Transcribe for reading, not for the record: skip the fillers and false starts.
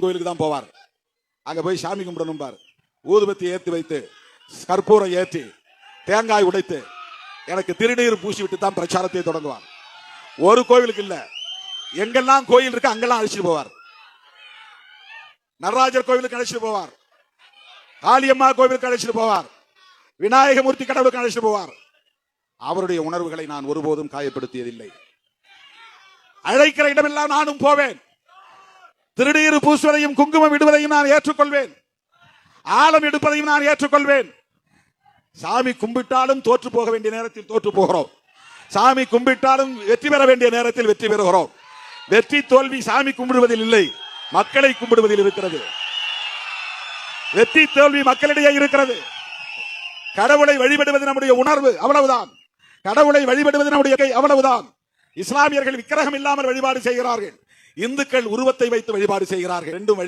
கோயிலுக்கு தான் போவார். அங்க போய் சாமி கும்பிடணும் பார். ஊதுபத்தி ஏற்றி வைத்து கற்பூரம் ஏற்றி தேங்காய் உடைத்து எனக்கு திருநீர் பூசி விட்டு தான் பிரச்சாரத்தை தொடங்குவார். ஒரு கோவிலுக்கு இல்ல, எங்கெல்லாம் கோயில் இருக்கு அங்கெல்லாம் அழைச்சிட்டு போவார். நடராஜர் கோவிலுக்கு அழைச்சிட்டு போவார், காளியம்மா கோவிலுக்கு அழைச்சிட்டு போவார், விநாயகமூர்த்தி கடவுளுக்கு அழைச்சிட்டு போவார். அவருடைய உணர்வுகளை நான் ஒருபோதும் காயப்படுத்தியதில்லை. அழைக்கிற இடமெல்லாம் நானும் போவேன். திருநீர் பூசுவதையும் குங்குமம் விடுவதையும் நான் ஏற்றுக்கொள்வேன். ஆழம் எடுப்பதையும் நான் ஏற்றுக்கொள்வேன். சாமி கும்பிட்டாலும் தோற்று போக வேண்டிய நேரத்தில் தோற்று போகிறோம். சாமி கும்பிட்டாலும் வெற்றி பெற வேண்டிய நேரத்தில் வெற்றி பெறுகிறோம். வெற்றி தோல்வி சாமி கும்பிடுவதில் இல்லை, மக்களை கும்பிடுவதில் இருக்கிறது. வெற்றி தோல்வி மக்களிடையே இருக்கிறது. கடவுளை வழிபடுவது நம்முடைய உணர்வு, அவ்வளவுதான். கடவுளை வழிபடுவது நம்முடைய அவ்வளவுதான். இஸ்லாமியர்கள் விக்கிரகம் இல்லாமல் வழிபாடு செய்கிறார்கள், இந்துக்கள் உருவத்தை வைத்து வழிபாடு செய்கிறார்கள். ரெண்டும் வழி